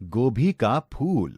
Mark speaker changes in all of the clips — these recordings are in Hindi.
Speaker 1: गोभी का फूल।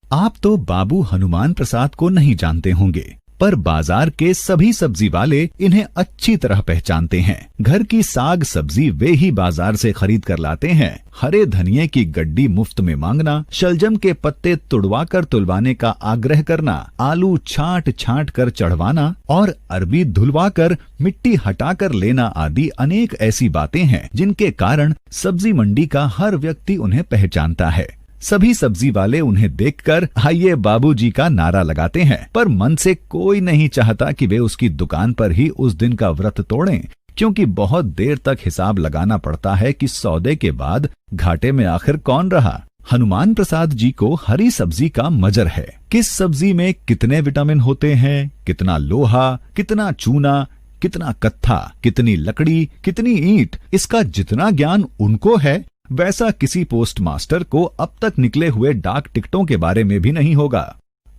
Speaker 1: आप तो बाबू हनुमान प्रसाद को नहीं जानते होंगे, पर बाजार के सभी सब्जी वाले इन्हें अच्छी तरह पहचानते हैं। घर की साग सब्जी वे ही बाजार से खरीद कर लाते हैं। हरे धनिये की गड्डी मुफ्त में मांगना, शलजम के पत्ते तुड़वा कर तुलवाने का आग्रह करना, आलू छांट छांट कर चढ़वाना और अरबी धुलवा कर मिट्टी हटा कर लेना आदि अनेक ऐसी बातें हैं जिनके कारण सब्जी मंडी का हर व्यक्ति उन्हें पहचानता है। सभी सब्जी वाले उन्हें देखकर आइए बाबूजी का नारा लगाते हैं, पर मन से कोई नहीं चाहता कि वे उसकी दुकान पर ही उस दिन का व्रत तोड़ें, क्योंकि बहुत देर तक हिसाब लगाना पड़ता है कि सौदे के बाद घाटे में आखिर कौन रहा। हनुमान प्रसाद जी को हरी सब्जी का मजर है। किस सब्जी में कितने विटामिन होते हैं, कितना लोहा, कितना चूना, कितना कत्था, कितनी लकड़ी, कितनी ईंट, इसका जितना ज्ञान उनको है वैसा किसी पोस्ट मास्टर को अब तक निकले हुए डाक टिकटों के बारे में भी नहीं होगा।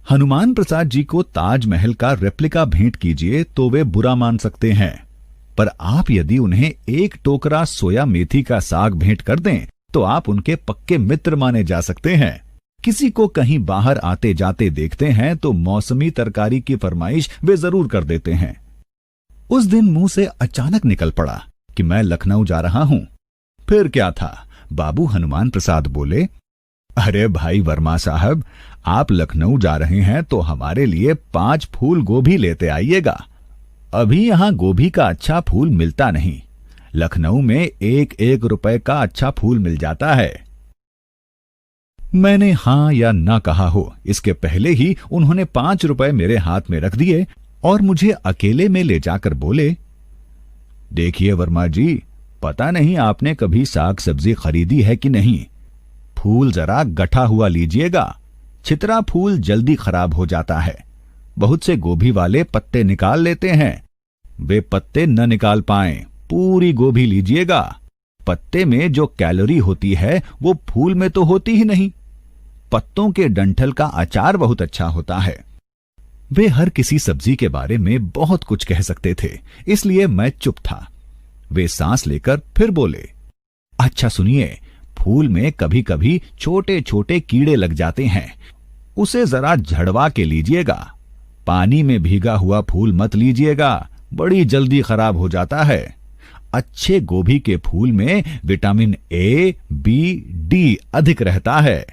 Speaker 1: हनुमान प्रसाद जी को ताजमहल का रेप्लिका भेंट कीजिए तो वे बुरा मान सकते हैं, पर आप यदि उन्हें एक टोकरा सोया मेथी का साग भेंट कर दें तो आप उनके पक्के मित्र माने जा सकते हैं। किसी को कहीं बाहर आते जाते देखते हैं तो मौसमी तरकारी की फरमाइश वे जरूर कर देते हैं। उस दिन मुंह से अचानक निकल पड़ा कि मैं लखनऊ जा रहा हूं। फिर क्या था, बाबू हनुमान प्रसाद बोले, अरे भाई वर्मा साहब, आप लखनऊ जा रहे हैं तो हमारे लिए 5 फूल गोभी लेते आइएगा। अभी यहां गोभी का अच्छा फूल मिलता नहीं, लखनऊ में 1-1 रुपए का अच्छा फूल मिल जाता है। मैंने हां या ना कहा हो, इसके पहले ही उन्होंने 5 रुपए मेरे हाथ में रख दिए और मुझे अकेले में ले जाकर बोले, देखिए वर्मा जी, पता नहीं आपने कभी साग सब्जी खरीदी है कि नहीं, फूल जरा गठा हुआ लीजिएगा, छितरा फूल जल्दी खराब हो जाता है। बहुत से गोभी वाले पत्ते निकाल लेते हैं, वे पत्ते न निकाल पाएं, पूरी गोभी लीजिएगा। पत्ते में जो कैलोरी होती है वो फूल में तो होती ही नहीं। पत्तों के डंठल का अचार बहुत अच्छा होता है। वे हर किसी सब्जी के बारे में बहुत कुछ कह सकते थे, इसलिए मैं चुप था। वे सांस लेकर फिर बोले, अच्छा सुनिए, फूल में कभी कभी छोटे छोटे कीड़े लग जाते हैं, उसे जरा झड़वा के लीजिएगा। पानी में भीगा हुआ फूल मत लीजिएगा, बड़ी जल्दी खराब हो जाता है। अच्छे गोभी के फूल में विटामिन ए, बी, डी अधिक रहता है।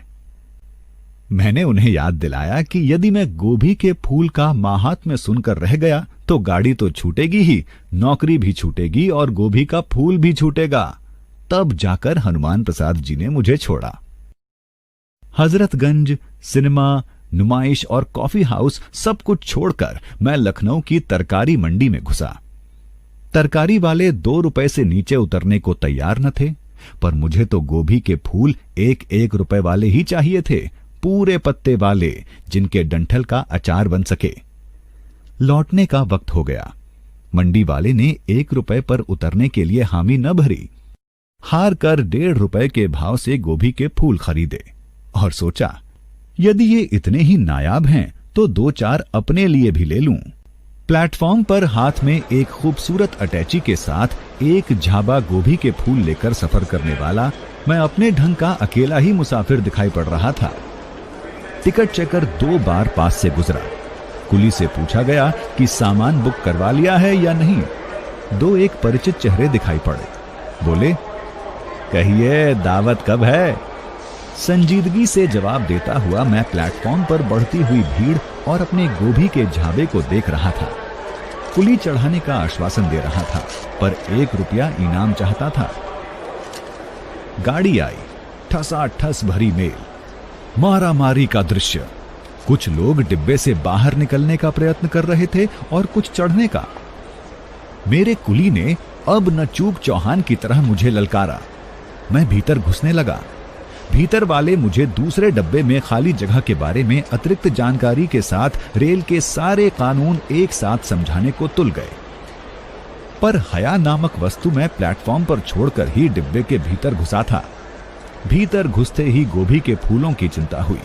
Speaker 1: मैंने उन्हें याद दिलाया कि यदि मैं गोभी के फूल का माहात्म्य सुनकर रह गया तो गाड़ी तो छूटेगी ही, नौकरी भी छूटेगी और गोभी का फूल भी छूटेगा। तब जाकर हनुमान प्रसाद जी ने मुझे छोड़ा। हजरतगंज, सिनेमा, नुमाइश और कॉफी हाउस सब कुछ छोड़कर मैं लखनऊ की तरकारी मंडी में घुसा। तरकारी वाले 2 रुपए से नीचे उतरने को तैयार न थे, पर मुझे तो गोभी के फूल 1-1 रुपए वाले ही चाहिए थे, पूरे पत्ते वाले, जिनके डंठल का अचार बन सके। लौटने का वक्त हो गया। मंडी वाले ने 1 रुपए पर उतरने के लिए हामी न भरी। हार कर 1.5 रुपए के भाव से गोभी के फूल खरीदे और सोचा, यदि ये इतने ही नायाब हैं तो 2-4 अपने लिए भी ले लूं। प्लेटफॉर्म पर हाथ में एक खूबसूरत अटैची के साथ एक झाबा गोभी के फूल लेकर सफर करने वाला मैं अपने ढंग का अकेला ही मुसाफिर दिखाई पड़ रहा था। टिकट चेकर 2 बार पास से गुजरा। कुली से पूछा गया कि सामान बुक करवा लिया है या नहीं। 2-1 परिचित चेहरे दिखाई पड़े। बोले, कहिए दावत कब है? संजीदगी से जवाब देता हुआ मैं प्लेटफॉर्म पर बढ़ती हुई भीड़ और अपने गोभी के झाबे को देख रहा था। कुली चढ़ाने का आश्वासन दे रहा था, पर 1 रुपया इनाम चाहता था। गाड़ी आई, ठसाठस भरी मेल, मारामारी का दृश्य। कुछ लोग डिब्बे से बाहर निकलने का प्रयत्न कर रहे थे और कुछ चढ़ने का। मेरे कुली ने अब न चूक चौहान की तरह मुझे ललकारा। मैं भीतर घुसने लगा। भीतर वाले मुझे दूसरे डब्बे में खाली जगह के बारे में अतिरिक्त जानकारी के साथ रेल के सारे कानून एक साथ समझाने को तुल गए, पर हया नामक वस्तु मैं प्लेटफॉर्म पर छोड़कर ही डिब्बे के भीतर घुसा था। भीतर घुसते ही गोभी के फूलों की चिंता हुई।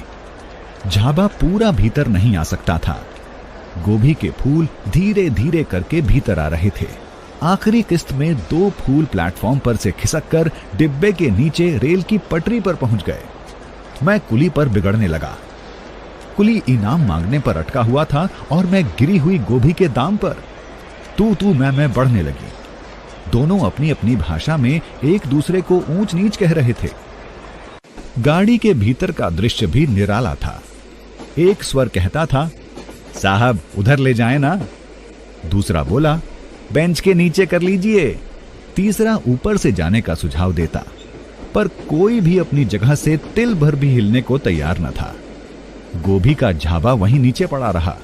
Speaker 1: झाबा पूरा भीतर नहीं आ सकता था। गोभी के फूल धीरे धीरे करके भीतर आ रहे थे। आखिरी किस्त में 2 फूल प्लेटफॉर्म पर से खिसक कर डिब्बे के नीचे रेल की पटरी पर पहुंच गए। मैं कुली पर बिगड़ने लगा। कुली इनाम मांगने पर अटका हुआ था और मैं गिरी हुई गोभी के दाम पर तू मैं बढ़ने लगी। दोनों अपनी अपनी भाषा में एक दूसरे को ऊंच नीच कह रहे थे। गाड़ी के भीतर का दृश्य भी निराला था। एक स्वर कहता था, साहब उधर ले जाएं ना। दूसरा बोला, बेंच के नीचे कर लीजिए। तीसरा ऊपर से जाने का सुझाव देता, पर कोई भी अपनी जगह से तिल भर भी हिलने को तैयार न था। गोभी का झाबा वहीं नीचे पड़ा रहा।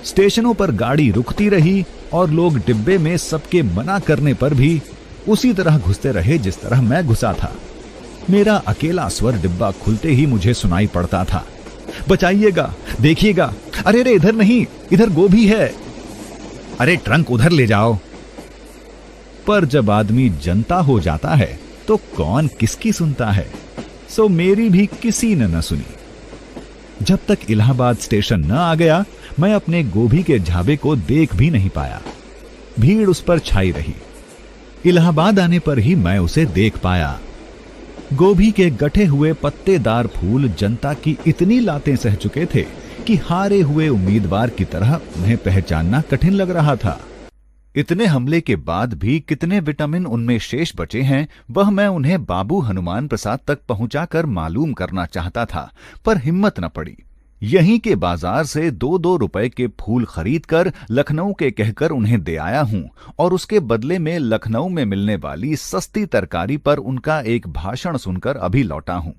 Speaker 1: स्टेशनों पर गाड़ी रुकती रही और लोग डिब्बे में सबके मना करने पर भी उसी तरह घुसते रहे जिस तरह मैं घुसा था। मेरा अकेला स्वर डिब्बा खुलते ही मुझे सुनाई पड़ता था, बचाइएगा, देखिएगा, अरे रे इधर नहीं, इधर गोभी है, अरे ट्रंक उधर ले जाओ। पर जब आदमी जनता हो जाता है तो कौन किसकी सुनता है, सो मेरी भी किसी ने न सुनी। जब तक इलाहाबाद स्टेशन न आ गया, मैं अपने गोभी के झाबे को देख भी नहीं पाया। भीड़ उस पर छाई रही। इलाहाबाद आने पर ही मैं उसे देख पाया। गोभी के गठे हुए पत्तेदार फूल जनता की इतनी लातें सह चुके थे कि हारे हुए उम्मीदवार की तरह उन्हें पहचानना कठिन लग रहा था। इतने हमले के बाद भी कितने विटामिन उनमें शेष बचे हैं, वह मैं उन्हें बाबू हनुमान प्रसाद तक पहुंचाकर मालूम करना चाहता था, पर हिम्मत न पड़ी। यहीं के बाजार से 2-2 रुपए के फूल खरीदकर लखनऊ के कहकर उन्हें दे आया हूं और उसके बदले में लखनऊ में मिलने वाली सस्ती तरकारी पर उनका एक भाषण सुनकर अभी लौटा हूं।